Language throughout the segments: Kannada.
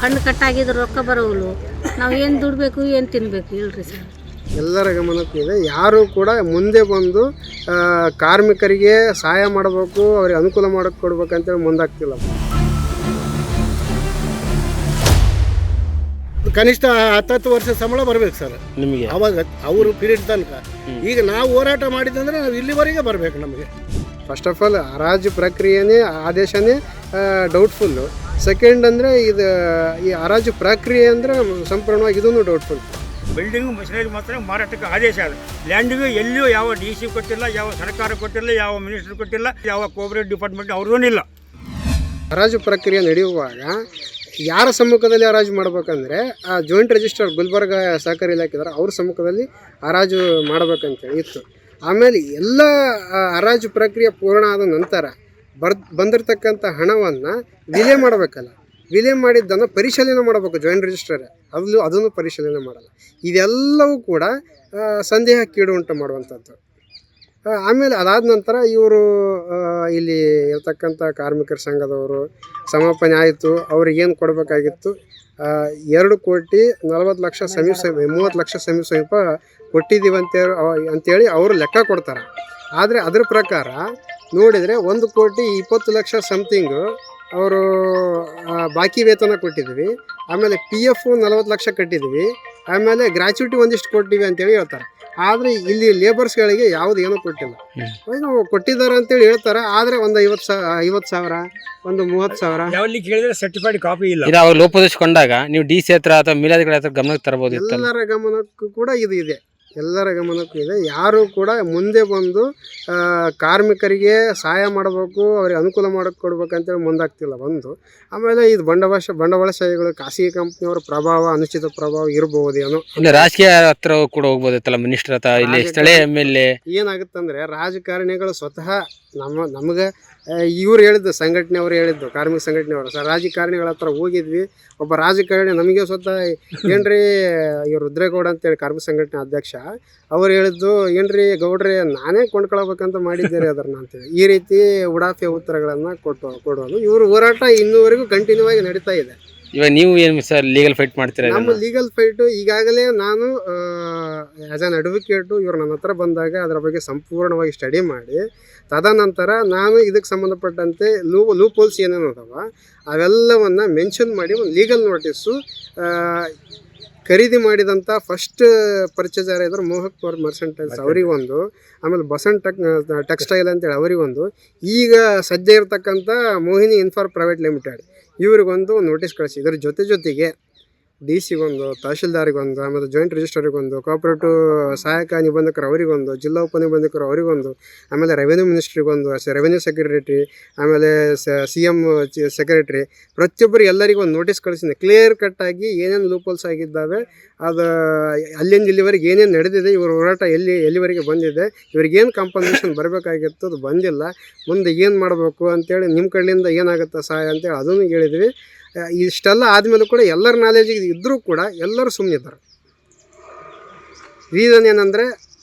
ಫಂಡ್ ಕಟ್ಟಾಗಿದ್ದು ರೊಕ್ಕ ಬರೋವಲ್ಲು. ನಾವು ಏನು ದುಡ್ಬೇಕು ಏನು ತಿನ್ನಬೇಕು ಹೇಳ್ರಿ ಸರ್. ಎಲ್ಲರ ಗಮನಕ್ಕೂ ಇದೆ. ಯಾರು ಕೂಡ ಮುಂದೆ ಬಂದು ಕಾರ್ಮಿಕರಿಗೆ ಸಹಾಯ ಮಾಡಬೇಕು, ಅವ್ರಿಗೆ ಅನುಕೂಲ ಮಾಡೋಕ್ಕೆ ಕೊಡ್ಬೇಕಂತೇಳಿ ಮುಂದಾಗ್ತಿಲ್ಲ. ಕನಿಷ್ಠ 10 ವರ್ಷ ಸಂಬಳ ಬರಬೇಕು ಸರ್ ನಿಮಗೆ, ಅವಾಗ ಅವರು ಪೀರಿಯಡ್ ತನಕ. ಈಗ ನಾವು ಹೋರಾಟ ಮಾಡಿದಂದ್ರೆ ನಾವು ಇಲ್ಲಿವರೆಗೆ ಬರಬೇಕು ನಮಗೆ. ಫಸ್ಟ್ ಆಫ್ ಆಲ್ ಹರಾಜು ಪ್ರಕ್ರಿಯೆನೇ ಆದೇಶನೇ ಡೌಟ್ಫುಲ್ಲು. ಸೆಕೆಂಡ್ ಅಂದರೆ ಇದು ಈ ಹರಾಜು ಪ್ರಕ್ರಿಯೆ ಅಂದರೆ ಸಂಪೂರ್ಣವಾಗಿ ಇದೂ ಡೌಟ್ಫುಲ್. ಬಿಲ್ಡಿಂಗು ಮಷಿನರಿ ಮಾತ್ರ ಮಾರಾಟಕ್ಕೆ ಆದೇಶ ಆದ. ಲ್ಯಾಂಡಿಗೂ ಎಲ್ಲಿಯೂ ಯಾವ DC ಕೊಟ್ಟಿಲ್ಲ, ಯಾವ ಸರ್ಕಾರ ಕೊಟ್ಟಿಲ್ಲ, ಯಾವ ಮಿನಿಸ್ಟರ್ ಕೊಟ್ಟಿಲ್ಲ, ಯಾವ ಕೋಆಪರೇಟಿವ್ ಡಿಪಾರ್ಟ್ಮೆಂಟ್ ಅವ್ರದ್ದೂ ಇಲ್ಲ. ಹರಾಜು ಪ್ರಕ್ರಿಯೆ ನಡೆಯುವಾಗ ಯಾರ ಸಮ್ಮುಖದಲ್ಲಿ ಹರಾಜು ಮಾಡ್ಬೇಕಂದ್ರೆ ಆ ಜಾಯಿಂಟ್ ರಿಜಿಸ್ಟರ್ ಗುಲ್ಬರ್ಗ ಸಹಕಾರಿ ಇಲಾಖೆದಾರ ಅವ್ರ ಸಮ್ಮುಖದಲ್ಲಿ ಹರಾಜು ಮಾಡ್ಬೇಕಂತೇಳಿ ಇತ್ತು. ಆಮೇಲೆ ಎಲ್ಲ ಹರಾಜು ಪ್ರಕ್ರಿಯೆ ಪೂರ್ಣ ಆದ ನಂತರ ಬಂದಿರತಕ್ಕಂಥ ಹಣವನ್ನು ವಿಲೆ ಮಾಡಬೇಕಲ್ಲ, ವಿಲೆ ಮಾಡಿದ್ದನ್ನು ಪರಿಶೀಲನೆ ಮಾಡಬೇಕು ಜಾಯಿಂಟ್ ರಿಜಿಸ್ಟರ್. ಅದನ್ನು ಪರಿಶೀಲನೆ ಮಾಡಲ್ಲ. ಇದೆಲ್ಲವೂ ಕೂಡ ಸಂದೇಹಕ್ಕೀಡು ಉಂಟು ಮಾಡುವಂಥದ್ದು. ಆಮೇಲೆ ಅದಾದ ನಂತರ ಇವರು ಇಲ್ಲಿ ಇರ್ತಕ್ಕಂಥ ಕಾರ್ಮಿಕರ ಸಂಘದವರು ಸಮಾಪನೆ ಆಯಿತು. ಅವ್ರಿಗೇನು ಕೊಡಬೇಕಾಗಿತ್ತು, 2,40,00,000 ಸಮೀಪ ಕೊಟ್ಟಿದ್ದೀವಿ ಅಂತೇಳಿ ಅವರು ಲೆಕ್ಕ ಕೊಡ್ತಾರೆ. ಆದರೆ ಅದ್ರ ಪ್ರಕಾರ ನೋಡಿದರೆ 1,20,00,000 ಸಮಥಿಂಗು ಅವರು ಬಾಕಿ ವೇತನ ಕೊಟ್ಟಿದ್ವಿ. ಆಮೇಲೆ PF 40 ಲಕ್ಷ ಕಟ್ಟಿದ್ವಿ. ಆಮೇಲೆ ಗ್ರ್ಯಾಚ್ಯುಟಿ ಒಂದಿಷ್ಟು ಕೊಟ್ಟಿವಿ ಅಂತೇಳಿ ಹೇಳ್ತಾರೆ. ಆದರೆ ಇಲ್ಲಿ ಲೇಬರ್ಸ್ಗಳಿಗೆ ಯಾವುದು ಏನೂ ಕೊಟ್ಟಿಲ್ಲ. ನಾವು ಕೊಟ್ಟಿದ್ದಾರೆ ಅಂತೇಳಿ ಹೇಳ್ತಾರೆ. ಆದರೆ ಒಂದು 50,000 ಒಂದು 30,000 ಯಾವಲ್ಲಿ ಕೇಳಿದ್ರೆ ಸರ್ಟಿಫೈಡ್ ಕಾಪಿ ಇಲ್ಲ. ಅವಾಗ ಲೋಪದೋಷಕೊಂಡಾಗ ನೀವು DC ಹತ್ರ ಅಥವಾ ಮೇಲಾಧಿಕಾರಿ ಹತ್ರ ಗಮನಕ್ಕೆ ತರಬಹುದು. ಎಲ್ಲರ ಗಮನಕ್ಕೂ ಕೂಡ ಇದು ಇದೆ. ಎಲ್ಲರ ಗಮನಕ್ಕೂ ಇದೆ. ಯಾರು ಕೂಡ ಮುಂದೆ ಬಂದು ಕಾರ್ಮಿಕರಿಗೆ ಸಹಾಯ ಮಾಡಬೇಕು, ಅವ್ರಿಗೆ ಅನುಕೂಲ ಮಾಡೋಕ್ಕೆ ಕೊಡ್ಬೇಕಂತೇಳಿ ಮುಂದಾಗ್ತಿಲ್ಲ. ಆಮೇಲೆ ಇದು ಬಂಡವಾಳಶಾಹಿಗಳು, ಖಾಸಗಿ ಕಂಪ್ನಿಯವರ ಪ್ರಭಾವ, ಅನುಚಿತ ಪ್ರಭಾವ ಇರಬಹುದೇನೋ. ರಾಜಕೀಯ ಹತ್ರ ಕೂಡ ಹೋಗ್ಬೋದಿತ್ತಲ್ಲ, ಮಿನಿಸ್ಟರ್ ಹತ್ರ, ಇಲ್ಲಿ ಸ್ಥಳೀಯ MLA. ಏನಾಗುತ್ತಂದ್ರೆ ರಾಜಕಾರಣಿಗಳು ಸ್ವತಃ ನಮಗೆ ಇವ್ರು ಹೇಳಿದ್ದು, ಸಂಘಟನೆಯವರು ಹೇಳಿದ್ದು, ಕಾರ್ಮಿಕ ಸಂಘಟನೆಯವರು ರಾಜಕಾರಣಿಗಳ ಹತ್ರ ಹೋಗಿದ್ವಿ. ಒಬ್ಬ ರಾಜಕಾರಣಿ ನಮಗೆ ಸ್ವತಃ ಏನ್ರಿ ಇವ್ರು ರುದ್ರೇಗೌಡ ಅಂತೇಳಿ ಕಾರ್ಮಿಕ ಸಂಘಟನೆ ಅಧ್ಯಕ್ಷ, ಅವ್ರು ಹೇಳಿದ್ದು ಏನ್ರಿ ಗೌಡ್ರೆ ನಾನೇ ಕೊಂಡ್ಕೊಳ್ಬೇಕಂತ ಮಾಡಿದ್ದೇನೆ ಅದನ್ನ ಅಂತೇಳಿ. ಈ ರೀತಿ ಉಡಾಫೆ ಉತ್ತರಗಳನ್ನು ಕೊಡೋದು. ಇವರು ಹೋರಾಟ ಇನ್ನೂವರೆಗೂ ಕಂಟಿನ್ಯೂ ಆಗಿ ನಡೀತಾ ಇದೆ. ಇವಾಗ ನೀವು ಏನು ಸರ್ ಲೀಗಲ್ ಫೈಟ್ ಮಾಡ್ತೀರಾ? ನಮ್ಮ ಲೀಗಲ್ ಫೈಟು ಈಗಾಗಲೇ ನಾನು ಆ್ಯಸ್ ಆನ್ ಅಡ್ವೊಕೇಟು ಇವರು ನನ್ನ ಹತ್ರ ಬಂದಾಗ ಅದರ ಬಗ್ಗೆ ಸಂಪೂರ್ಣವಾಗಿ ಸ್ಟಡಿ ಮಾಡಿ, ತದನಂತರ ನಾನು ಇದಕ್ಕೆ ಸಂಬಂಧಪಟ್ಟಂತೆ ಲೂಪ್ ಹೋಲ್ಸ್ ಏನೇನು ಅದಾವ ಅವೆಲ್ಲವನ್ನು ಮೆನ್ಷನ್ ಮಾಡಿ ಒಂದು ಲೀಗಲ್ ನೋಟಿಸು ಖರೀದಿ ಮಾಡಿದಂಥ ಫಸ್ಟ್ ಪರ್ಚೇಸರ್ ಇದ್ದಾರೆ ಮೋಹಕ್ ಮರ್ಸೆಂಟೈಲ್ಸ್ ಅವರಿಗೊಂದು, ಆಮೇಲೆ ಬಸಂಟ್ ಟೆಕ್ಸ್ಟೈಲ್ ಅಂತೇಳಿ ಅವರಿಗೊಂದು, ಈಗ ಸದ್ಯ ಇರತಕ್ಕಂಥ ಮೋಹಿನಿ ಇನ್ಫಾರ್ ಪ್ರೈವೇಟ್ ಲಿಮಿಟೆಡ್ ಇವರಿಗೊಂದು ನೋಟಿಸ್ ಕಳಿಸಿ. ಇದರ ಜೊತೆಗೆ DC-ಗೊಂದು, ತಹಶೀಲ್ದಾರಿಗೊಂದು, ಆಮೇಲೆ ಜಾಯಿಂಟ್ ರಿಜಿಸ್ಟರಿಗೊಂದು, ಕೋಆಪರೇಟಿವ್ ಸಹಾಯಕ ನಿಬಂಧಕರು ಅವರಿಗೊಂದು, ಜಿಲ್ಲಾ ಉಪನಿಬಂಧಕರು ಅವರಿಗೊಂದು, ಆಮೇಲೆ ರೆವೆನ್ಯೂ ಮಿನಿಸ್ಟ್ರಿಗೊಂದು, ರೆವೆನ್ಯೂ ಸೆಕ್ರೆಟರಿ, ಆಮೇಲೆ CM ಸೆಕ್ರೆಟರಿ, ಪ್ರತಿಯೊಬ್ಬರು ಎಲ್ಲರಿಗೂ ಒಂದು ನೋಟಿಸ್ ಕಳಿಸಿದೆ. ಕ್ಲಿಯರ್ ಕಟ್ಟಾಗಿ ಏನೇನು ಲೂಪೋಲ್ಸ್ ಆಗಿದ್ದಾವೆ, ಅದು ಅಲ್ಲಿಂದ ಇಲ್ಲಿವರೆಗೆ ಏನೇನು ನಡೆದಿದೆ, ಇವ್ರ ಹೋರಾಟ ಎಲ್ಲಿವರೆಗೆ ಬಂದಿದೆ, ಇವ್ರಿಗೇನು ಕಾಂಪನ್ಸೇಷನ್ ಬರಬೇಕಾಗಿತ್ತು ಅದು ಬಂದಿಲ್ಲ, ಮುಂದೆ ಏನು ಮಾಡಬೇಕು ಅಂತೇಳಿ ನಿಮ್ಮ ಕಡೆಯಿಂದ ಏನಾಗುತ್ತೆ ಸಹಾಯ ಅಂತೇಳಿ ಅದನ್ನು ಹೇಳಿದ್ವಿ. ಇಷ್ಟೆಲ್ಲ ಆದಮೇಲೂ ಕೂಡ ಎಲ್ಲರ ನಾಲೆಜಿಗೆ ಇದ್ದರೂ ಕೂಡ ಎಲ್ಲರೂ ಸುಮ್ಮನಿದ್ದಾರೆ. ರೀಸನ್ ಏನಂದರೆ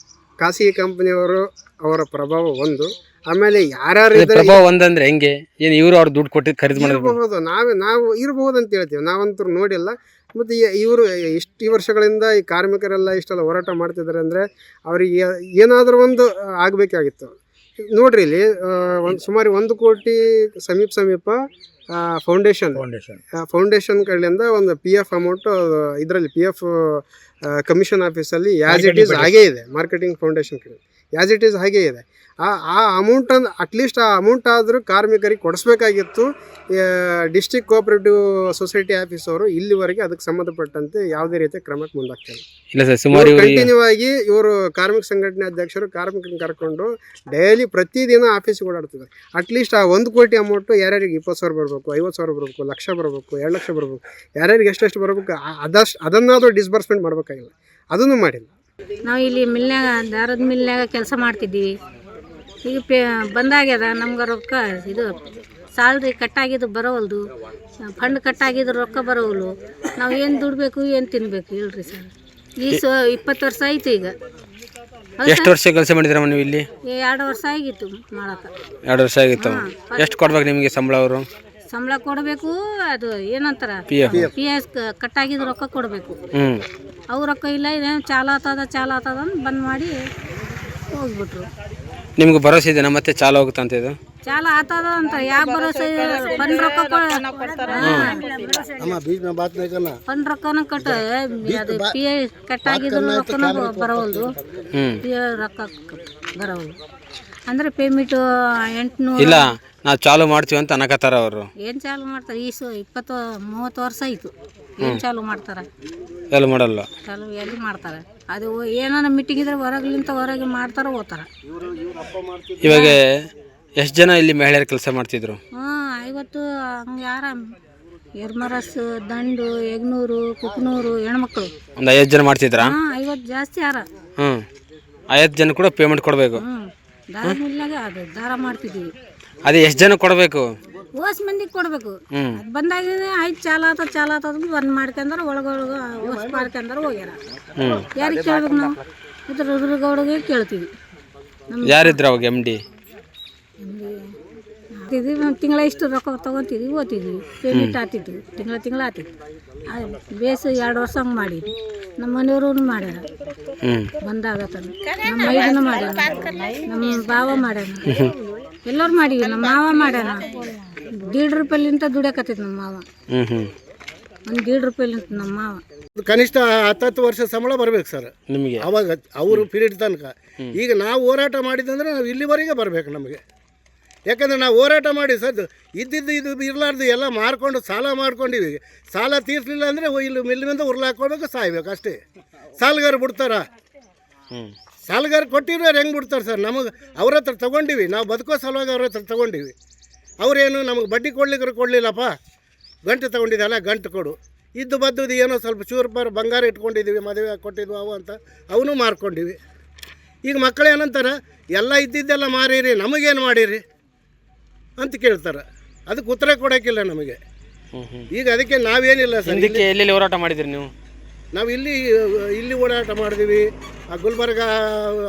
ಖಾಸಗಿ ಕಂಪ್ನಿಯವರು ಅವರ ಪ್ರಭಾವ ಒಂದು, ಆಮೇಲೆ ಯಾರ್ಯಾರು ಪ್ರಭಾವ ಒಂದಂದ್ರೆ ಹೆಂಗೆ ಏನು ಇವರು ಅವ್ರು ದುಡ್ಡು ಕೊಟ್ಟು ಖರೀದಿ ಮಾಡಬಹುದು, ನಾವು ಇರಬಹುದು ಅಂತ ಹೇಳ್ತೀವಿ. ನಾವಂತೂ ನೋಡಿಲ್ಲ. ಮತ್ತು ಇವರು ಇಷ್ಟು ವರ್ಷಗಳಿಂದ ಈ ಕಾರ್ಮಿಕರೆಲ್ಲ ಇಷ್ಟೆಲ್ಲ ಹೋರಾಟ ಮಾಡ್ತಿದ್ದಾರೆ ಅಂದರೆ ಅವರಿಗೆ ಏನಾದರೂ ಒಂದು ಆಗಬೇಕಾಗಿತ್ತು. ನೋಡ್ರಿ ಇಲ್ಲಿ ಸುಮಾರು 1 ಕೋಟಿ ಸಮೀಪ ಫೌಂಡೇಶನ್ ಕಡೆಯಿಂದ ಒಂದು PF ಅಮೌಂಟು ಇದರಲ್ಲಿ PF ಕಮಿಷನ್ ಆಫೀಸಲ್ಲಿ ಆ್ಯಸ್ ಇಟ್ ಈಸ್ ಹಾಗೇ ಇದೆ. ಮಾರ್ಕೆಟಿಂಗ್ ಫೌಂಡೇಶನ್ ಕಡೆ ಆ್ಯಸ್ ಇಟ್ ಈಸ್ ಹಾಗೇ ಇದೆ. ಆ ಅಮೌಂಟನ್ನು ಅಟ್ಲೀಸ್ಟ್ ಆ ಅಮೌಂಟ್ ಆದರೂ ಕಾರ್ಮಿಕರಿಗೆ ಕೊಡಿಸ್ಬೇಕಾಗಿತ್ತು. ಡಿಸ್ಟ್ರಿಕ್ಟ್ ಕೋಆಪರೇಟಿವ್ ಸೊಸೈಟಿ ಆಫೀಸ್ ಅವರು ಇಲ್ಲಿವರೆಗೆ ಅದಕ್ಕೆ ಸಂಬಂಧಪಟ್ಟಂತೆ ಯಾವುದೇ ರೀತಿಯ ಕ್ರಮಕ್ಕೆ ಮುಂದಾಗ್ತಾರೆ ಇಲ್ಲ ಸರ್. ಸುಮಾರು ಕಂಟಿನ್ಯೂ ಆಗಿ ಇವರು ಕಾರ್ಮಿಕ ಸಂಘಟನೆ ಅಧ್ಯಕ್ಷರು ಕಾರ್ಮಿಕರನ್ನ ಕರ್ಕೊಂಡು ಡೈಲಿ ಪ್ರತಿದಿನ ಆಫೀಸಿಗೆ ಓಡಾಡ್ತಿದ್ದಾರೆ. ಅಟ್ಲೀಸ್ಟ್ ಆ 1 ಕೋಟಿ ಅಮೌಂಟು ಯಾರ್ಯಾರಿಗೆ 20,000 ಬರಬೇಕು, 50,000 ಬರಬೇಕು, 1,00,000 ಬರಬೇಕು, 2 ಲಕ್ಷ ಬರಬೇಕು, ಯಾರ್ಯಾರಿಗೆ ಎಷ್ಟೆಷ್ಟು ಬರಬೇಕು ಅದನ್ನಾದರೂ ಡಿಸ್ಬರ್ಸ್ಮೆಂಟ್ ಮಾಡಬೇಕಾಗಿಲ್ಲ. ಅದನ್ನು ಮಾಡಿಲ್ಲ. ನಾವು ಇಲ್ಲಿ ದಾರದ ಮಿಲ್ನಾಗ ಕೆಲಸ ಮಾಡ್ತಿದ್ದೀವಿ. ಈಗ ಬಂದಾಗ್ಯದ ನಮ್ಗೆ ರೊಕ್ಕ, ಇದು ಸ್ಯಾಲ್ರಿ ಕಟ್ಟಾಗಿದ್ದು ಬರೋವಲ್ದು, ಫಂಡ್ ಕಟ್ಟಾಗಿದ್ದು ರೊಕ್ಕ ಬರೋವಲ್ಲು. ನಾವು ಏನು ದುಡ್ಬೇಕು ಏನು ತಿನ್ನಬೇಕು ಹೇಳ್ರಿ ಸರ್. 20 ವರ್ಷ ಆಯಿತು. ಈಗ ಎಷ್ಟು ವರ್ಷ ಕೆಲಸ ಮಾಡಿದ್ರಮ್ಮ ನೀವು ಇಲ್ಲಿ? 2 ವರ್ಷ ಆಗಿತ್ತು ಮಾಡಕ್ಕೆ. 2 ವರ್ಷ ಆಗಿತ್ತು. ಎಷ್ಟು ಕೊಡ್ಬೇಕು ನಿಮಗೆ ಸಂಬಳ ಅವರು? ಸಂಬಳ ಕೊಡಬೇಕು, ಅದು ಏನಂತಾರ ಪಿ ಎಸ್ ಕಟ್ಟಾಗಿದ್ದು ರೊಕ್ಕ ಕೊಡಬೇಕು. ಅವ್ರ ರೊಕ್ಕ ಇಲ್ಲ, ಇದೇನು ಚಾಲ ಆತದ ಅಂತ ಬಂದ್ ಮಾಡಿ ಹೋಗ್ಬಿಟ್ರು. ನಿಮ್ಗೆ ಭರೋಸೆ ಇದೆನಾ ಮತ್ತೆ ಚಾಲು ಆಗುತ್ತೆ ಅಂತ ಇದು? ಚಾಲ ಆತದ ಅಂತ ಯಾವ ಭರೋಸೆ? ಫಂಡ್ ರೊಕ್ಕ ಫಂಡ್ ರೊಕ್ಕನ ಕಟ್ಟ, ಅದು ಪಿ ಎಸ್ ಕಟ್ಟಾಗಿದ್ರು ರೊಕ್ಕನ ಬರೋಲ್ದು, ಪಿ ಎಸ್ ರೊಕ್ಕ ಬರೋಲ್ದು. ಅಂದ್ರೆ ಪೇಮೆಂಟ್ 800 ಇಲ್ಲ, ನಾವು ಚಾಲು ಮಾಡ್ತೀವಿ ಅಂತ ಅನ್ನಕತ್ತಾರ ಅವರು. ಏನು ಚಾಲು ಮಾಡ್ತಾರೆ? 20-30 ವರ್ಷ ಆಯಿತು. ಏನು ಚಾಲು ಮಾಡ್ತಾರೆ? ಎಲ್ಲ ಮಾಡಲ್ಲ, ಚಾಲು ಎಲ್ಲಿ ಮಾಡ್ತಾರೆ? ಅದು ಏನಾರ ಮೀಟಿಂಗ್ ಇದ್ರೆ ಹೊರಗೆ ಮಾಡ್ತಾರೆ, ಹೋಗ್ತಾರೆ. ಇವಾಗ ಎಷ್ಟು ಜನ ಇಲ್ಲಿ ಮಹಿಳೆಯರು ಕೆಲಸ ಮಾಡ್ತಿದ್ರು? 50 ಹಂಗೆ ಯಾರ ಎರ್ಮರಸ್, ದಂಡು, ಯಗ್ನೂರು, ಕುಕ್ನೂರು ಹೆಣ್ಮಕ್ಳು ಒಂದು 50 ಜನ ಮಾಡ್ತಿದ್ರಾ? 50 ಜಾಸ್ತಿ ಯಾರ. 50 ಜನ ಕೂಡ ಪೇಮೆಂಟ್ ಕೊಡಬೇಕು. ದಾರ ಮಿಲ್ಲಾಗ ಅದು ದಾರ ಮಾಡ್ತಿದ್ದೀವಿ. ಅದೇ ಎಷ್ಟು ಜನ ಕೊಡಬೇಕು? ಓಸ್ ಮಂದಿಗೆ ಕೊಡಬೇಕು. ಬಂದಾಗ ಆಯ್ತು ಚಾಲ ಆತದ ಬಂದ್ ಮಾಡ್ಕೊಂಡ್ರೆ ಒಳಗೊಳಗೆ ಓಸ್ ಮಾಡ್ಕೊಂಡ್ರೆ ಹೋಗ್ಯಾರ. ಯಾರಿಗೆ ಕೇಳ್ಬೇಕು ನಾವು? ಇದು ರುದ್ರಗೌಡಗೆ ಕೇಳ್ತೀವಿ. ಯಾರಿದ್ರು ಅವಾಗ ಎಮ್ ಡಿ? ತಿಂಗಳ ಇಷ್ಟು ರೊಕ್ಕ ತೊಗೊತಿದ್ವಿ, ಓದ್ತಿದ್ವಿ, ಪೇಮೆಂಟ್ ಆತಿತ್ತು, ತಿಂಗಳ ಆತಿತ್ತು. ಬೇಸ್ 2 ವರ್ಷ ಹಂಗೆ ಮಾಡಿದ್ವಿ. ನಮ್ಮ ಮನೆಯವರು ಮಾಡ್ಯಾರ, ಬಂದಾಗ ನಮ್ಮ ಮೈದನ ಮಾಡ್ಯಾನ, ನಮ್ಮ ಭಾವ ಮಾಡ್ಯಾನ, ಎಲ್ಲರೂ ಮಾಡೀವಿ. ನಮ್ಮ ಮಾವ ಮಾಡ್ಯಾನ. 1.5 ರೂಪಾಯಿಲಿಂತ ದುಡಿಯಕತ್ತೈತಿ ನಮ್ಮ ಮಾವ. 1.5 ರೂಪಾಯಿಲಿಂತ ನಮ್ಮ ಮಾವ. ಕನಿಷ್ಠ 10 ವರ್ಷ ಸಂಬಳ ಬರ್ಬೇಕು ಸರ್ ನಿಮಗೆ ಅವಾಗ ಅವರು ಪೀರಿಯಡ್ ತನಕ. ಈಗ ನಾವು ಹೋರಾಟ ಮಾಡಿದಂದ್ರೆ ನಾವು ಇಲ್ಲಿವರೆಗೆ ಬರಬೇಕು ನಮಗೆ. ಯಾಕಂದರೆ ನಾವು ಹೋರಾಟ ಮಾಡಿ ಸರ್ ಇದ್ದಿದ್ದು ಇದು ಇರಲಾರ್ದು ಎಲ್ಲ ಮಾರ್ಕೊಂಡು ಸಾಲ ಮಾಡ್ಕೊಂಡಿವಿ. ಸಾಲ ತೀರಿಸಲಿಲ್ಲ ಅಂದರೆ ಇಲ್ಲಿ ಮಿಲ್ಲಿನಿಂದ ಉರ್ಲಾಕೋಬೇಕು, ಸಾಯ್ಬೇಕು ಅಷ್ಟೇ. ಸಾಲಗಾರ ಬಿಡ್ತಾರ? ಸಾಲಗಾರ ಕೊಟ್ಟಿರೋರು ಹೆಂಗೆ ಬಿಡ್ತಾರೆ ಸರ್? ನಮಗೆ ಅವ್ರ ಹತ್ರ ತೊಗೊಂಡಿವಿ, ನಾವು ಬದುಕೋ ಸಲುವಾಗಿ ಅವ್ರ ಹತ್ರ ತೊಗೊಂಡಿವಿ. ಅವರೇನು ನಮಗೆ ಬಡ್ಡಿ ಕೊಡ್ಲಿಕ್ಕೆ ಕೊಡಲಿಲ್ಲಪ್ಪ, ಗಂಟು ತೊಗೊಂಡಿದ್ದಲ್ಲ ಗಂಟು ಕೊಡು, ಇದ್ದು ಬದ್ದು ಏನೋ ಸ್ವಲ್ಪ ಚೂರು ಬಂಗಾರ ಇಟ್ಕೊಂಡಿದ್ದೀವಿ, ಮದುವೆ ಕೊಟ್ಟಿದ್ವು ಅವು ಅಂತ ಅವನು ಮಾರ್ಕೊಂಡಿವಿ. ಈಗ ಮಕ್ಕಳು ಏನಂತಾರೆ, ಎಲ್ಲ ಇದ್ದಿದ್ದೆಲ್ಲ ಮಾರೀರಿ, ನಮಗೇನು ಮಾಡೀರಿ ಅಂತ ಕೇಳ್ತಾರೆ. ಅದಕ್ಕೆ ಉತ್ತರ ಕೊಡೋಕ್ಕಿಲ್ಲ ನಮಗೆ. ಈಗ ಅದಕ್ಕೆ ನಾವೇನಿಲ್ಲ ಸರ್. ಇದಕ್ಕೆ ಎಲ್ಲೆಲ್ಲಿ ಹೋರಾಟ ಮಾಡಿದ್ರಿ ನೀವು? ನಾವು ಇಲ್ಲಿ ಓಡಾಟ ಮಾಡಿದ್ವಿ. ಆ ಗುಲ್ಬರ್ಗ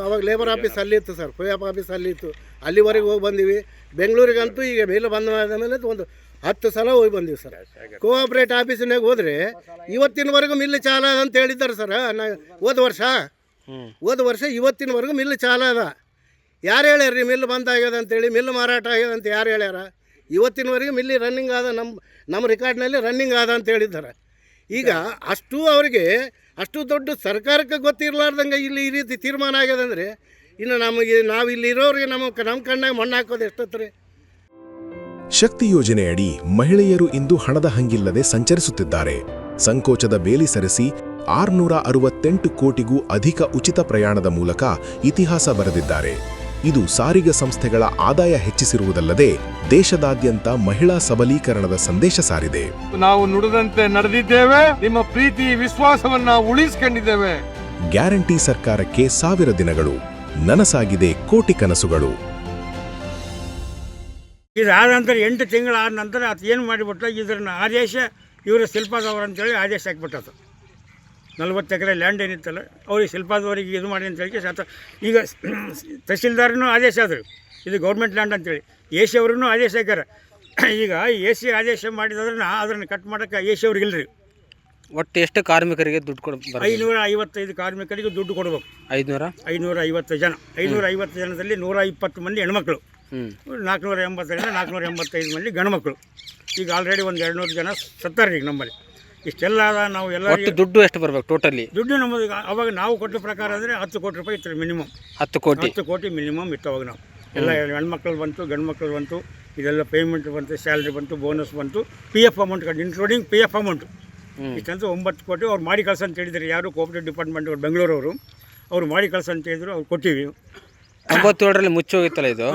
ಅವಾಗ ಲೇಬರ್ ಆಫೀಸ್ ಅಲ್ಲಿತ್ತು ಸರ್, ಪಿ.ಎಫ್ ಆಫೀಸ್ ಅಲ್ಲಿತ್ತು, ಅಲ್ಲಿವರೆಗೆ ಹೋಗಿ ಬಂದೀವಿ. ಬೆಂಗಳೂರಿಗಂತೂ ಈಗ ಮೇಲೆ ಬಂದ ಮೇಲೆ ಒಂದು 10 ಸಲ ಹೋಗಿ ಬಂದೀವಿ ಸರ್. ಕೋಆಪ್ರೇಟ್ ಆಫೀಸಿನಾಗ ಹೋದರೆ ಇವತ್ತಿನವರೆಗೂ ಮಿಲ್ ಚಾಲ ಅದ ಅಂತ ಹೇಳಿದ್ದಾರೆ ಸರ್. ಹೋದ ವರ್ಷ ಇವತ್ತಿನವರೆಗೂ ಮಿಲ್ ಚಾಲ ಅದ. ಯಾರು ಹೇಳ್ಯಾರ ಮಿಲ್ ಬಂದಾಗ್ಯದ ಅಂತೇಳಿ, ಮಿಲ್ ಮಾರಾಟ ಆಗ್ಯದ ಅಂತ ಯಾರು ಹೇಳ್ಯಾರ? ಇವತ್ತಿನವರೆಗೂ ಮಿಲ್ಲಿ ರನ್ನಿಂಗ್ ಆದ, ನಮ್ಮ ರೆಕಾರ್ಡ್ನಲ್ಲಿ ರನ್ನಿಂಗ್ ಆದ ಅಂತ ಹೇಳಿದ್ದಾರೆ. ಈಗ ಅವರಿಗೆ ಅಷ್ಟು ದೊಡ್ಡ ಸರ್ಕಾರಕ್ಕೆ ಗೊತ್ತಿರಲಾರ್ದಂಗೆ ಇಲ್ಲಿ ಈ ರೀತಿ ತೀರ್ಮಾನ ಆಗ್ಯದಂದರೆ ಇನ್ನು ನಾವು ಇಲ್ಲಿ ಇರೋರಿಗೆ ನಮ್ಮ ಕಣ್ಣಾಗ ಮಣ್ಣು ಹಾಕೋದು ಎಷ್ಟೊತ್ತರಿ? ಶಕ್ತಿ ಯೋಜನೆಯಡಿ ಮಹಿಳೆಯರು ಇಂದು ಹಣದ ಹಂಗಿಲ್ಲದೆ ಸಂಚರಿಸುತ್ತಿದ್ದಾರೆ. ಸಂಕೋಚದ ಬೇಲಿ ಸರಿಸಿ 668 ಕೋಟಿಗೂ ಅಧಿಕ ಉಚಿತ ಪ್ರಯಾಣದ ಮೂಲಕ ಇತಿಹಾಸ ಬರೆದಿದ್ದಾರೆ. ಇದು ಸಾರಿಗೆ ಸಂಸ್ಥೆಗಳ ಆದಾಯ ಹೆಚ್ಚಿಸಿರುವುದಲ್ಲದೆ ದೇಶದಾದ್ಯಂತ ಮಹಿಳಾ ಸಬಲೀಕರಣದ ಸಂದೇಶ ಸಾರಿದೆ. ನಾವು ನುಡಿದಂತೆ ನಡೆದಿದ್ದೇವೆ, ನಿಮ್ಮ ಪ್ರೀತಿ ವಿಶ್ವಾಸವನ್ನ ಉಳಿಸಿಕೊಂಡಿದ್ದೇವೆ. ಗ್ಯಾರಂಟಿ ಸರ್ಕಾರಕ್ಕೆ 1000 ದಿನಗಳು, ನನಸಾಗಿದೆ ಕೋಟಿ ಕನಸುಗಳು. ಇದಾದ ನಂತರ 8 ತಿಂಗಳಾದ ನಂತರ ಅದು ಏನು ಮಾಡಿಬಿಟ್ಟ, ಇದನ್ನ ಆದೇಶ ಇವರು ಶಿಲ್ಪಾದವ್ರು ಅಂತೇಳಿ ಆದೇಶ ಹಾಕಿಬಿಟ್ಟದು. 40 ಎಕರೆ ಲ್ಯಾಂಡ್ ಏನಿತ್ತಲ್ಲ ಅವ್ರಿಗೆ ಶಿಲ್ಪಾದವರಿಗೆ ಇದು ಮಾಡಿ ಅಂತೇಳಿ ಈಗ ತಹಸೀಲ್ದಾರನೂ ಆದೇಶ ಆದರು, ಇದು ಗೌರ್ಮೆಂಟ್ ಲ್ಯಾಂಡ್ ಅಂತೇಳಿ. ಎ ಸಿ ಅವ್ರಿಗೂ ಆದೇಶ ಹಾಕ್ಯಾರ. ಈಗ ಎ ಸಿ ಆದೇಶ ಮಾಡಿದ್ರೆ ಅದನ್ನು ಕಟ್ ಮಾಡೋಕ್ಕೆ ಎ ಸಿ ಅವ್ರಿಗೆ ಇಲ್ಲರಿ. ಒಟ್ಟು ಎಷ್ಟು ಕಾರ್ಮಿಕರಿಗೆ ದುಡ್ಡು 555 ಕಾರ್ಮಿಕರಿಗೆ ದುಡ್ಡು ಕೊಡಬೇಕು. 550 ಜನ. 550 ಜನದಲ್ಲಿ 120 ಮಂದಿ ಹೆಣ್ಮಕ್ಳು, 485 ಮಂದಿ ಗಂಡುಮಕ್ಕಳು. ಈಗ ಆಲ್ರೆಡಿ ಒಂದು 200 ಜನ ಸತ್ತಾರೆ ಈಗ ನಮ್ಮಲ್ಲಿ. ಇಷ್ಟೆಲ್ಲ ನಾವು ಎಲ್ಲ ದುಡ್ಡು ಎಷ್ಟು ಬರಬೇಕು ಟೋಟಲಿ? ದುಡ್ಡು ನಮ್ಮದು ಅವಾಗ ನಾವು ಕೊಟ್ಟ ಪ್ರಕಾರ ಅಂದರೆ 10 ಕೋಟಿ ರೂಪಾಯಿ ಇತ್ತು ಮಿನಿಮಮ್. 10 ಕೋಟಿ ಮಿನಿಮಮ್ ಇತ್ತು ಅವಾಗ. ನಾವು ಎಲ್ಲ ಹೆಣ್ಮಕ್ಳು ಬಂತು, ಗಂಡು ಮಕ್ಕಳು ಬಂತು, ಇದೆಲ್ಲ ಪೇಮೆಂಟ್ ಬಂತು, ಸ್ಯಾಲ್ರಿ ಬಂತು, ಬೋನಸ್ ಬಂತು, PF amount including PF amount ಇಷ್ಟಂತೂ 9 ಕೋಟಿ ಅವ್ರು ಮಾಡಿ ಕಳ್ಸ ಅಂತ ಹೇಳಿದ್ರು. ಯಾರು ಕೋಆಪರೇಟಿವ್ ಡಿಪಾರ್ಟ್ಮೆಂಟ್ ಅವ್ರು ಬೆಂಗಳೂರವರು ಅವ್ರು ಮಾಡಿ ಕಳ್ಸ ಅಂತ ಹೇಳಿದ್ರು, ಅವ್ರು ಕೊಟ್ಟಿವಿ. 97ರಲ್ಲಿ ಮುಚ್ಚಿ ಹೋಗಿತ್ತಲ್ಲ ಇದು,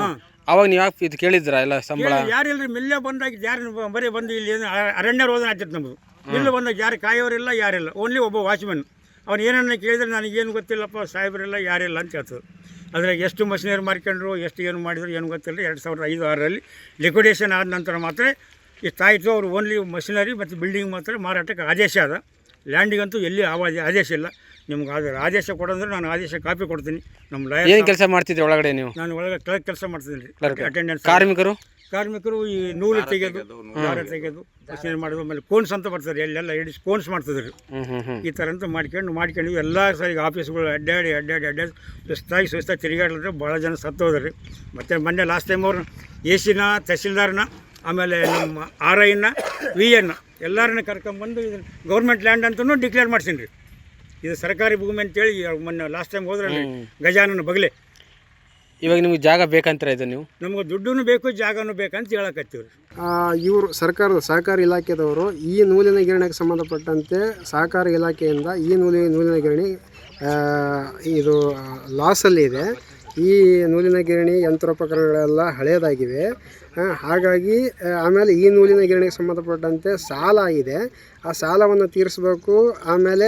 ಅವಾಗ ನೀವು ಯಾಕೆ ಇದು ಕೇಳಿದ್ರ ಎಲ್ಲ ಸಂಬಳ? ಯಾರಿಲ್ಲರಿ ಮಿಲ್ಲೇ ಬಂದಾಗ ಯಾರು ಬರೀ ಬಂದು ಇಲ್ಲಿ ಅರಣ್ಯ ರೋದನ ಆಗ್ತಿತ್ತು ನಮ್ಮದು. ಇಲ್ಲಿ ಬಂದಾಗ ಯಾರು ಕಾಯೋರಿಲ್ಲ, ಯಾರಿಲ್ಲ, ಓನ್ಲಿ ಒಬ್ಬ ವಾಚ್ಮನ್. ಅವ್ನು ಏನನ್ನ ಕೇಳಿದ್ರೆ ನನಗೇನು ಗೊತ್ತಿಲ್ಲಪ್ಪ ಸಾಹೇಬರಿಲ್ಲ, ಯಾರಿಲ್ಲ ಅಂತ ಹೇಳ್ತದೆ. ಅದ್ರಾಗ ಎಷ್ಟು ಮಷಿನರಿ ಮಾರ್ಕೊಂಡ್ರು, ಎಷ್ಟು ಏನು ಮಾಡಿದ್ರು ಏನು ಗೊತ್ತಿಲ್ಲ. 2005-6ರಲ್ಲಿ ಲಿಕ್ವಿಡೇಷನ್ ಆದ ನಂತರ ಮಾತ್ರ ಇಷ್ಟಾಯಿತು. ಅವರು ಓನ್ಲಿ ಮಷಿನರಿ ಮತ್ತು ಬಿಲ್ಡಿಂಗ್ ಮಾತ್ರ ಮಾರಾಟಕ್ಕೆ ಆದೇಶ ಅದ. ಲ್ಯಾಂಡಿಗಂತೂ ಎಲ್ಲಿ ಆದೇಶ ಇಲ್ಲ. ನಿಮ್ಗೆ ಆದೇಶ ಕೊಡಂದ್ರೆ ನಾನು ಆದೇಶ ಕಾಪಿ ಕೊಡ್ತೀನಿ. ನಮ್ಮ ಏನು ಲಾಯರ್ ಕೆಲಸ ಮಾಡ್ತಿದ್ರಿ ಒಳಗಡೆ ನೀವು? ನಾನು ಒಳಗೆ ಕ್ಲರ್ಕ್ ಕೆಲಸ ಮಾಡ್ತಿದ್ದೀನಿ ರೀ. ಕ್ಲರ್ಕ್. ಅಟೆಂಡೆನ್ಸ್ ಕಾರ್ಮಿಕರು ಈ ನೂಲು ತೆಗೆಯೋದು, ದಾರ ತೆಗೆಯೋದು, ಮಷಿನ್ ಮಾಡೋದು, ಆಮೇಲೆ ಕೋನ್ಸ್ ಅಂತ ಬರ್ತಾರೆ, ಎಲ್ಲೆಲ್ಲ ಹಿಡಿಸಿ ಕೋನ್ಸ್ ಮಾಡ್ತಿದ್ರು. ಈ ಥರ ಅಂತ ಮಾಡ್ಕೊಂಡು ಎಲ್ಲ ಸರಿ ಆಫೀಸ್ಗಳು ಅಡ್ಡಾಡಿ ಸುಸ್ತಾಗಿ ತಿರುಗಾಡಿದ್ರೆ ಭಾಳ ಜನ ಸತ್ತೋದ್ರಿ. ಮತ್ತು ಮೊನ್ನೆ ಲಾಸ್ಟ್ ಟೈಮ್ ಅವ್ರು AC ತಹಸೀಲ್ದಾರ್ನ, ಆಮೇಲೆ ನಮ್ಮ RIನ VN ಎಲ್ಲರನ್ನ ಕರ್ಕೊಂಬಂದು ಇದನ್ನು ಗೌರ್ಮೆಂಟ್ ಲ್ಯಾಂಡ್ ಅಂತಲೂ ಡಿಕ್ಲೇರ್ ಮಾಡ್ಸೀನಿ ರೀ. ಇದು ಸರ್ಕಾರಿ ಭೂಮಿ ಅಂತೇಳಿ ಮೊನ್ನೆ ಲಾಸ್ಟ್ ಟೈಮ್ ಹೋದ್ರಲ್ಲಿ ಗಜಾನನ ಬಗಲೆ. ಇವಾಗ ನಿಮ್ಗೆ ಜಾಗ ಬೇಕಂತಾರೆ ಇದು ನೀವು? ನಮ್ಗೆ ದುಡ್ಡು ಬೇಕು, ಜಾಗನೂ ಬೇಕಂತ ಹೇಳಕತ್ತೀವಿ ರೀ. ಇವರು ಸರ್ಕಾರದ ಸಹಕಾರ ಇಲಾಖೆದವರು ಈ ನೂಲಿನ ಗಿರಣಿಗೆ ಸಂಬಂಧಪಟ್ಟಂತೆ ಸಹಕಾರ ಇಲಾಖೆಯಿಂದ ಈ ನೂಲಿನ ಗಿರಣಿ ಇದು ಲಾಸಲ್ಲಿದೆ. ಈ ನೂಲಿನ ಗಿರಣಿ ಯಂತ್ರೋಪಕರಣಗಳೆಲ್ಲ ಹಳೆಯದಾಗಿವೆ. ಹಾಗಾಗಿ ಆಮೇಲೆ ಈ ನೂಲಿನ ಗಿರಣಿಗೆ ಸಂಬಂಧಪಟ್ಟಂತೆ ಸಾಲ ಇದೆ. ಆ ಸಾಲವನ್ನು ತೀರಿಸಬೇಕು. ಆಮೇಲೆ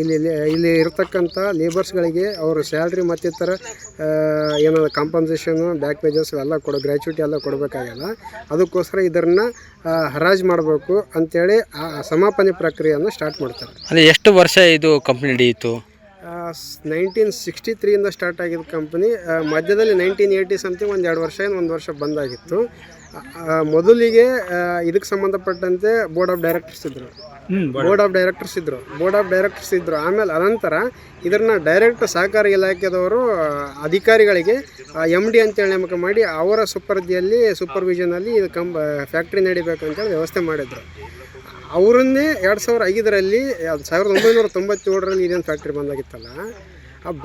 ಇಲ್ಲಿ ಇರತಕ್ಕಂಥ ಲೇಬರ್ಸ್ಗಳಿಗೆ ಅವರು ಸ್ಯಾಲ್ರಿ ಮತ್ತಿತರ ಏನಾದ್ರು ಕಾಂಪನ್ಸೇಷನು, ಬ್ಯಾಕ್ ಪೇಜಸ್ ಎಲ್ಲ ಗ್ರ್ಯಾಚ್ಯುಟಿ ಎಲ್ಲ ಕೊಡಬೇಕಾಗಲ್ಲ. ಅದಕ್ಕೋಸ್ಕರ ಇದನ್ನು ಹರಾಜು ಮಾಡಬೇಕು ಅಂಥೇಳಿ ಆ ಸಮಾಪನೆ ಪ್ರಕ್ರಿಯೆಯನ್ನು ಸ್ಟಾರ್ಟ್ ಮಾಡ್ತಾರೆ. ಅಂದರೆ ಎಷ್ಟು ವರ್ಷ ಇದು ಕಂಪ್ನಿ ನಡೆಯಿತು? 1963 ಸ್ಟಾರ್ಟ್ ಆಗಿದ್ದ ಕಂಪನಿ. ಮಧ್ಯದಲ್ಲಿ 1980 ಸಮಥಿಂಗ್ ಒಂದು ವರ್ಷ ಬಂದಾಗಿತ್ತು. ಮೊದಲಿಗೆ ಇದಕ್ಕೆ ಸಂಬಂಧಪಟ್ಟಂತೆ ಬೋರ್ಡ್ ಆಫ್ ಡೈರೆಕ್ಟರ್ಸ್ ಇದ್ದರು. ಆಮೇಲೆ ಅನಂತರ ಇದನ್ನು ಡೈರೆಕ್ಟ್ ಸಹಕಾರ ಇಲಾಖೆದವರು ಅಧಿಕಾರಿಗಳಿಗೆ MD ಅಂತೇಳಿ ನೇಮಕ ಮಾಡಿ ಅವರ ಸೂಪರ್ವಿಷನಲ್ಲಿ ಇದು ಫ್ಯಾಕ್ಟ್ರಿ ನಡಿಬೇಕಂತೇಳಿ ವ್ಯವಸ್ಥೆ ಮಾಡಿದರು. ಅವರನ್ನೇ 2005ರಲ್ಲಿ 1997ರಲ್ಲಿ ಇದೇನು ಫ್ಯಾಕ್ಟ್ರಿ ಬಂದಾಗಿತ್ತಲ್ಲ,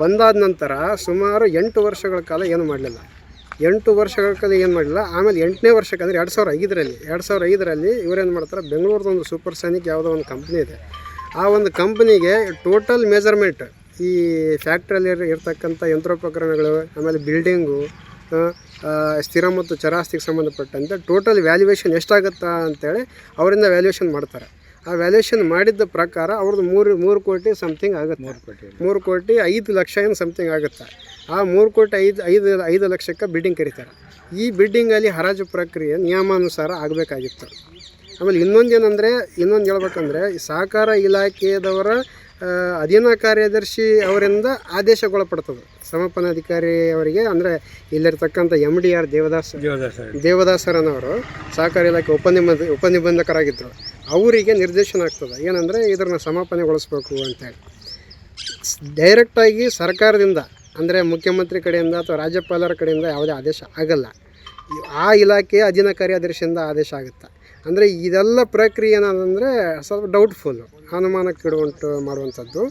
ಬಂದಾದ ನಂತರ ಸುಮಾರು 8 ವರ್ಷಗಳ ಕಾಲ ಏನು ಮಾಡಲಿಲ್ಲ. ಆಮೇಲೆ 8ನೇ ವರ್ಷಕ್ಕೆ ಅಂದರೆ 2005ರಲ್ಲಿ ಇವರೇನು ಮಾಡ್ತಾರೆ, ಬೆಂಗಳೂರದೊಂದು ಸೂಪರ್ಸಾನಿಕ್ ಯಾವುದೋ ಒಂದು ಕಂಪ್ನಿ ಇದೆ. ಆ ಒಂದು ಕಂಪ್ನಿಗೆ ಟೋಟಲ್ ಮೆಜರ್ಮೆಂಟ್ ಈ ಫ್ಯಾಕ್ಟ್ರಿಯಲ್ಲಿ ಇರ್ತಕ್ಕಂಥ ಯಂತ್ರೋಪಕರಣಗಳು, ಆಮೇಲೆ ಬಿಲ್ಡಿಂಗು, ಸ್ಥಿರ ಮತ್ತು ಚರಾಸ್ತಿಗೆ ಸಂಬಂಧಪಟ್ಟಂತೆ ಟೋಟಲ್ ವ್ಯಾಲ್ಯೂಯೇಷನ್ ಎಷ್ಟಾಗುತ್ತಾ ಅಂತೇಳಿ ಅವರಿಂದ ವ್ಯಾಲ್ಯೂಯೇಷನ್ ಮಾಡ್ತಾರೆ. ಆ ವ್ಯಾಲ್ಯೂಯೇಷನ್ ಮಾಡಿದ್ದ ಪ್ರಕಾರ ಅವ್ರದ್ದು 3 ಕೋಟಿ ಸಮಥಿಂಗ್ ಆಗುತ್ತೆ. 3 ಕೋಟಿ 5 ಲಕ್ಷ ಏನು ಸಮಥಿಂಗ್ ಆಗುತ್ತೆ. ಆ 3 ಕೋಟಿ 5 ಲಕ್ಷಕ್ಕೆ ಬಿಡ್ಡಿಂಗ್ ಕರೀತಾರೆ. ಈ ಬಿಡ್ಡಿಂಗಲ್ಲಿ ಹರಾಜು ಪ್ರಕ್ರಿಯೆ ನಿಯಮಾನುಸಾರ ಆಗಬೇಕಾಗಿತ್ತು. ಆಮೇಲೆ ಇನ್ನೊಂದು ಹೇಳ್ಬೇಕಂದ್ರೆ ಸಹಕಾರ ಇಲಾಖೆಯದವರ ಅಧೀನ ಕಾರ್ಯದರ್ಶಿ ಅವರಿಂದ ಆದೇಶಗೊಳಪಡ್ತದೆ ಸಮಾಪನಾಧಿಕಾರಿ ಅವರಿಗೆ. ಅಂದರೆ ಇಲ್ಲಿರ್ತಕ್ಕಂಥ MDR ದೇವದಾಸರನವರು ಸಹಕಾರ ಇಲಾಖೆ ಉಪನಿಬಂಧಕರಾಗಿದ್ದರು. ಅವರಿಗೆ ನಿರ್ದೇಶನ ಆಗ್ತದೆ ಏನಂದರೆ ಇದನ್ನು ಸಮಾಪನೆಗೊಳಿಸ್ಬೇಕು ಅಂತೇಳಿ. ಡೈರೆಕ್ಟಾಗಿ ಸರ್ಕಾರದಿಂದ ಅಂದರೆ ಮುಖ್ಯಮಂತ್ರಿ ಕಡೆಯಿಂದ ಅಥವಾ ರಾಜ್ಯಪಾಲರ ಕಡೆಯಿಂದ ಯಾವುದೇ ಆದೇಶ ಆಗಲ್ಲ. ಆ ಇಲಾಖೆಯ ಅಧೀನ ಕಾರ್ಯದರ್ಶಿಯಿಂದ ಆದೇಶ ಆಗುತ್ತೆ. ಅಂದರೆ ಇದೆಲ್ಲ ಪ್ರಕ್ರಿಯೆ ಏನಂದರೆ ಸ್ವಲ್ಪ ಡೌಟ್ಫುಲ್ಲು, ಅನುಮಾನಕ್ಕೀಡುಂಟು ಮಾಡುವಂಥದ್ದು.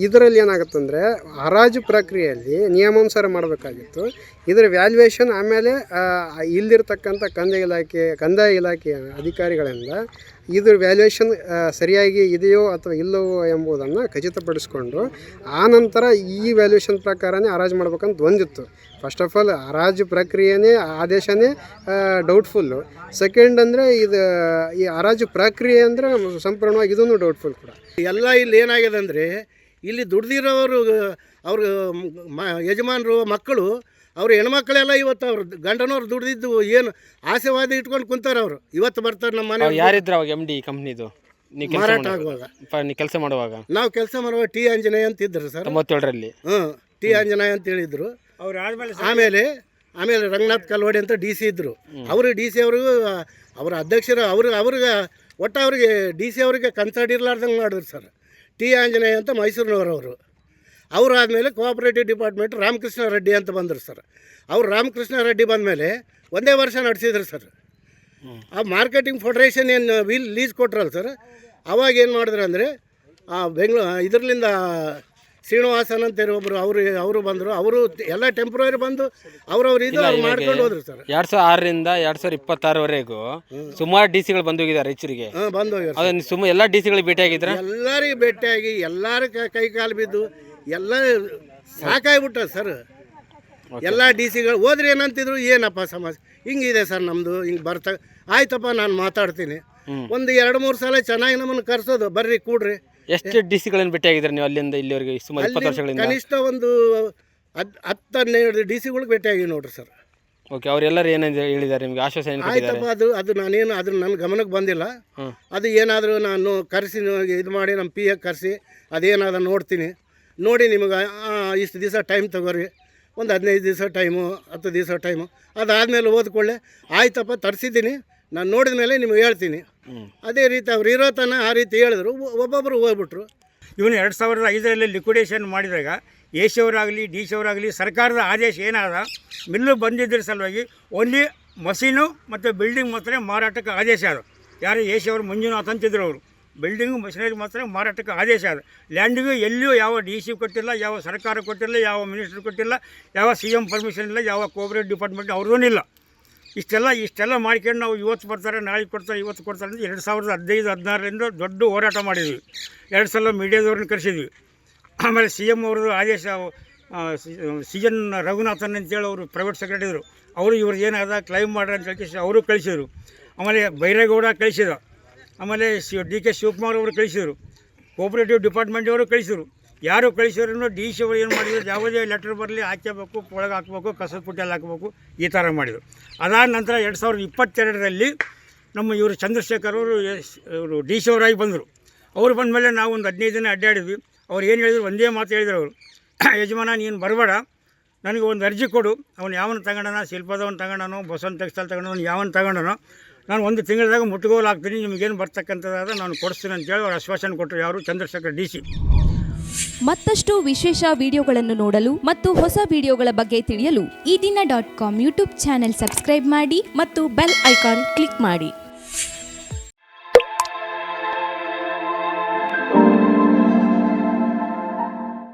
ಇದರಲ್ಲಿ ಏನಾಗುತ್ತಂದರೆ ಹರಾಜು ಪ್ರಕ್ರಿಯೆಯಲ್ಲಿ ನಿಯಮಾನುಸಾರ ಮಾಡಬೇಕಾಗಿತ್ತು. ಇದರ ವ್ಯಾಲ್ಯೂಯೇಷನ್ ಆಮೇಲೆ ಇಲ್ಲಿರ್ತಕ್ಕಂಥ ಕಂದಾಯ ಇಲಾಖೆಯ ಅಧಿಕಾರಿಗಳಿಂದ ಇದ್ರ ವ್ಯಾಲ್ಯೂಯೇಷನ್ ಸರಿಯಾಗಿ ಇದೆಯೋ ಅಥವಾ ಇಲ್ಲವೋ ಎಂಬುದನ್ನು ಖಚಿತಪಡಿಸ್ಕೊಂಡು ಆನಂತರ ಈ ವ್ಯಾಲ್ಯೂಯೇಷನ್ ಪ್ರಕಾರನೇ ಹರಾಜು ಮಾಡ್ಬೇಕಂತ ಒಂದಿತ್ತು. ಫಸ್ಟ್ ಆಫ್ ಆಲ್ ಹರಾಜು ಪ್ರಕ್ರಿಯೆನೇ ಆದೇಶನೇ ಡೌಟ್ಫುಲ್ಲು. ಸೆಕೆಂಡ್ ಅಂದರೆ ಈ ಹರಾಜು ಪ್ರಕ್ರಿಯೆ ಅಂದರೆ ಸಂಪೂರ್ಣವಾಗಿ ಇದನ್ನು ಡೌಟ್ಫುಲ್ ಕೂಡ. ಎಲ್ಲ ಇಲ್ಲಿ ಏನಾಗಿದೆ ಅಂದರೆ ಇಲ್ಲಿ ದುಡ್ದಿರೋರು ಅವ್ರ ಯಜಮಾನರು ಮಕ್ಕಳು ಅವ್ರ ಹೆಣ್ಮಕ್ಳೆಲ್ಲ ಇವತ್ತು ಅವ್ರು ಗಂಡನವ್ರು ದುಡ್ದಿದ್ದು ಏನು ಆಸೆವಾದ ಇಟ್ಕೊಂಡು ಕುಂತಾರೆ. ಅವರು ಇವತ್ತು ಬರ್ತಾರೆ ನಮ್ಮ ಮನೆ. ಯಾರಿದ್ರು ಅವಾಗ MD ಕಂಪ್ನಿದು ಮಾರಾಟ ಆಗುವಾಗ ನೀವು ಕೆಲಸ ಮಾಡುವಾಗ? ನಾವು ಕೆಲಸ ಮಾಡುವಾಗ T ಆಂಜನೇಯ ಅಂತ ಇದ್ರು ಸರ್. 97ರಲ್ಲಿ T ಆಂಜನೇಯ ಅಂತ ಹೇಳಿದ್ರು. ಅವ್ರು ಆಮೇಲೆ ರಂಗನಾಥ್ ಕಲ್ವಾಡಿ ಅಂತ DC ಇದ್ದರು. ಅವರು DC ಅವ್ರಿಗೂ ಅವರ ಅಧ್ಯಕ್ಷರು ಅವ್ರಿಗೆ DC ಅವರಿಗೆ ಕನ್ಸರ್ಟ್ ಇರಲಾರ್ದಂಗೆ ಮಾಡಿದ್ರು ಸರ್. T ಆಂಜನೇಯ ಅಂತ ಮೈಸೂರಿನವರವರು. ಅವರಾದಮೇಲೆ ಕೋಆಪರೇಟಿವ್ ಡಿಪಾರ್ಟ್ಮೆಂಟ್ ರಾಮಕೃಷ್ಣ ರೆಡ್ಡಿ ಅಂತ ಬಂದರು ಸರ್. ಅವರು ರಾಮಕೃಷ್ಣ ರೆಡ್ಡಿ ಬಂದಮೇಲೆ 1 ವರ್ಷ ನಡೆಸಿದ್ರು ಸರ್. ಆ ಮಾರ್ಕೆಟಿಂಗ್ ಫೆಡರೇಷನ್ ಏನು ಲೀಸ್ ಕೊಟ್ರಲ್ಲ ಸರ್, ಅವಾಗ ಏನು ಮಾಡಿದ್ರು ಅಂದರೆ ಇದರಿಂದ ಶ್ರೀನಿವಾಸನ್ ಅಂತ ಒಬ್ಬರು ಅವರು ಬಂದರು. ಅವರು ಎಲ್ಲ ಟೆಂಪ್ರವರಿ ಬಂದು ಅವ್ರವ್ರು ಮಾಡ್ಕೊಂಡು ಹೋದ್ರು ಸರ್. 2006ರಿಂದ 2026ವರೆಗೂ ಸುಮಾರು DCಗಳು ಬಂದೋಗಿದ್ದಾರೆ ರಾಯಚೂರಿಗೆ. ಬಂದೋಗಿ ಎಲ್ಲ DCಗಳಿಗೆ ಭೇಟಿಯಾಗಿದ್ರೆ ಎಲ್ಲರಿಗೆ ಭೇಟಿಯಾಗಿ ಎಲ್ಲರ ಕೈ ಕಾಲು ಬಿದ್ದು ಎಲ್ಲ ಸಾಕಾಗ್ಬಿಟ್ಟ ಸರ್. ಎಲ್ಲ DCಗಳು ಹೋದ್ರೆ ಏನಂತಿದ್ರು, ಏನಪ್ಪ ಸಮಸ್ಯೆ ಹಿಂಗಿದೆ ಸರ್ ನಮ್ಮದು, ಹಿಂಗೆ ಆಯ್ತಪ್ಪ ನಾನು ಮಾತಾಡ್ತೀನಿ. ಒಂದು 2-3 ಸಲ ಚೆನ್ನಾಗಿ ನಮ್ಮನ್ನು ಕರೆಸೋದು, ಬರ್ರಿ ಕೂಡ್ರಿ. ಎಷ್ಟು DCಗಳನ್ನು ಭೇಟಿಯಾಗಿದ್ದಾರೆ ನೀವು ಅಲ್ಲಿಂದ ಇಲ್ಲಿವರೆಗೆ ಸುಮಾರು 20 ವರ್ಷಗಳಿಂದ? ಕನಿಷ್ಠ ಒಂದು 10-12 DCಗಳಿಗೆ ಭೇಟಿಯಾಗಿ ನೋಡ್ರಿ ಸರ್. ಓಕೆ ಅವರೆಲ್ಲರೂ ಏನೇನು ಹೇಳಿದ್ದಾರೆ ನಿಮಗೆ ಆಶ್ವಾಸನೆ ಏನು ಕೊಟ್ಟಿದ್ದಾರೆ? ಆಯ್ತಪ್ಪ, ಅದು ನಾನೇನು ಅದ್ರ ನನ್ನ ಗಮನಕ್ಕೆ ಬಂದಿಲ್ಲ. ಅದು ಏನಾದರೂ ನಾನು ಕರೆಸಿ ಇದು ಮಾಡಿ ನಮ್ಮ ಪಿ ಎ ಕರೆಸಿ ಅದೇನಾದರೂ ನೋಡ್ತೀನಿ, ನೋಡಿ ನಿಮಗೆ ಇಷ್ಟು ದಿವಸ ಟೈಮ್ ತಗೋರಿ, ಒಂದು 15 ದಿವಸ ಟೈಮು 10 ದಿವಸ ಟೈಮು, ಅದಾದಮೇಲೆ ಓದ್ಕೊಳ್ಳೆ ಆಯ್ತಪ್ಪ ತರಿಸಿದ್ದೀನಿ, ನಾನು ನೋಡಿದ ಮೇಲೆ ನಿಮಗೆ ಹೇಳ್ತೀನಿ. ಅದೇ ರೀತಿ ಅವ್ರು ಇರೋ ತನಕ ಆ ರೀತಿ ಹೇಳಿದ್ರು, ಒಬ್ಬೊಬ್ಬರು ಹೋಗ್ಬಿಟ್ರು. ಇವನು 2005ರಲ್ಲಿ ಲಿಕ್ವಿಡೇಷನ್ ಮಾಡಿದಾಗ ಎ ಸಿ ಅವರಾಗಲಿ ಡಿ ಸಿ ಅವರಾಗಲಿ ಸರ್ಕಾರದ ಆದೇಶ ಏನಾದ ಮಿಲ್ಲು ಬಂದಿದ್ದರ ಸಲುವಾಗಿ ಓನ್ಲಿ ಮಷೀನು ಮತ್ತು ಬಿಲ್ಡಿಂಗ್ ಮಾತ್ರ ಮಾರಾಟಕ್ಕೆ ಆದೇಶ ಅದು. ಯಾರು ಎ ಸಿ ಅವರು ಮಂಜುನಾಥ್ ಅಂತಿದ್ರು ಅವರು. ಬಿಲ್ಡಿಂಗು ಮಷಿನರಿ ಮಾತ್ರ ಮಾರಾಟಕ್ಕೆ ಆದೇಶ ಅದು. ಲ್ಯಾಂಡಿಗೂ ಎಲ್ಲಿಯೂ ಯಾವ ಡಿ ಸಿ ಕೊಟ್ಟಿಲ್ಲ, ಯಾವ ಸರ್ಕಾರ ಕೊಟ್ಟಿಲ್ಲ, ಯಾವ ಮಿನಿಸ್ಟ್ರು ಕೊಟ್ಟಿಲ್ಲ, ಯಾವ CM ಪರ್ಮಿಷನ್ ಇಲ್ಲ, ಯಾವ ಕೋಆಪರೇಟಿವ್ ಡಿಪಾರ್ಟ್ಮೆಂಟ್ ಅವ್ರದ್ದೂ ಇಲ್ಲ. ಇಷ್ಟೆಲ್ಲ ಮಾಡ್ಕೊಂಡು ನಾವು ಇವತ್ತು ಬರ್ತಾರೆ, ನಾಳೆ ಕೊಡ್ತಾರೆ, ಇವತ್ತು ಕೊಡ್ತಾರೆ ಅಂತ 2015-16ರಿಂದ ದೊಡ್ಡ ಹೋರಾಟ ಮಾಡಿದ್ವಿ. 2 ಸಲ ಮೀಡಿಯಾದವ್ರನ್ನ ಕರೆಸಿದ್ವಿ. ಆಮೇಲೆ CM ಅವ್ರದ್ದು ಆದೇಶ, CN ರಘುನಾಥನ್ ಅಂತೇಳಿ ಅವರು ಪ್ರೈವೇಟ್ ಸೆಕ್ರೆಟರಿ ಇದ್ದರು, ಅವರು ಇವ್ರದ್ದು ಏನಾದ ಕ್ಲೈಮ್ ಮಾಡ್ರಿ ಅಂತ ಹೇಳಿ ಅವರು ಕಳಿಸಿದರು. ಆಮೇಲೆ ಬೈರೇಗೌಡ ಕಳಿಸಿದ, ಆಮೇಲೆ DK ಶಿವಕುಮಾರ್ ಅವರು ಕಳಿಸಿದರು, ಕೋಆಪರೇಟಿವ್ ಡಿಪಾರ್ಟ್ಮೆಂಟವರು ಕಳಿಸಿದರು. ಯಾರು ಕಳಿಸಿದ್ರು ಡಿ ಸಿ ಅವರು ಏನು ಮಾಡಿದ್ರು, ಯಾವುದೇ ಲೆಟ್ರ್ ಬರಲಿ ಹಾಕಬೇಕು, ಒಳಗೆ ಹಾಕಬೇಕು, ಕಸದ ಪುಟ್ಟಿಯಲ್ಲಿ ಹಾಕಬೇಕು, ಈ ಥರ ಮಾಡಿದರು. ಅದಾದ ನಂತರ 2022ರಲ್ಲಿ ನಮ್ಮ ಇವರು ಚಂದ್ರಶೇಖರ್ ಅವರು ಡಿ ಸಿ ಅವರಾಗಿ ಬಂದರು. ಅವರು ಬಂದ ಮೇಲೆ ನಾವು ಒಂದು 15 ದಿನ ಅಡ್ಡಾಡಿದ್ವಿ. ಅವ್ರು ಏನು ಹೇಳಿದ್ರು, ಒಂದೇ ಮಾತು ಹೇಳಿದ್ರು ಅವರು, ಯಜಮಾನ ನೀನು ಬರಬೇಡ, ನನಗೆ ಒಂದು ಅರ್ಜಿ ಕೊಡು, ಅವನು ಯಾವನು ತಗೊಂಡನ, ಶಿಲ್ಪದವನು ತಗೊಂಡನೋ, ಬಸವನ್ ಟೆಕ್ಸ್ಟೈಲ್ ತಗೊಂಡವನು ಯಾವನು ತಗೊಂಡನೋ, ನಾನು 1 ತಿಂಗಳದಾಗ ಮುಟ್ಟುಗೋಲು ಹಾಕ್ತೀನಿ, ನಿಮಗೇನು ಬರ್ತಕ್ಕಂಥದ್ದಾದ ನಾನು ಕೊಡಿಸ್ತೀನಿ ಅಂತೇಳಿ ಅವ್ರು ಆಶ್ವಾಸನೆ ಕೊಟ್ಟರು. ಯಾರು? ಚಂದ್ರಶೇಖರ್ DC. ಮತ್ತಷ್ಟು ವಿಶೇಷ ವಿಡಿಯೋಗಳನ್ನು ನೋಡಲು ಮತ್ತು ಹೊಸ ವಿಡಿಯೋಗಳ ಬಗ್ಗೆ ತಿಳಿಯಲು ಈ ದಿನ .com ಯೂಟ್ಯೂಬ್ ಚಾನೆಲ್ ಸಬ್ಸ್ಕ್ರೈಬ್ ಮಾಡಿ ಮತ್ತು ಬೆಲ್ ಐಕಾನ್ ಕ್ಲಿಕ್ ಮಾಡಿ.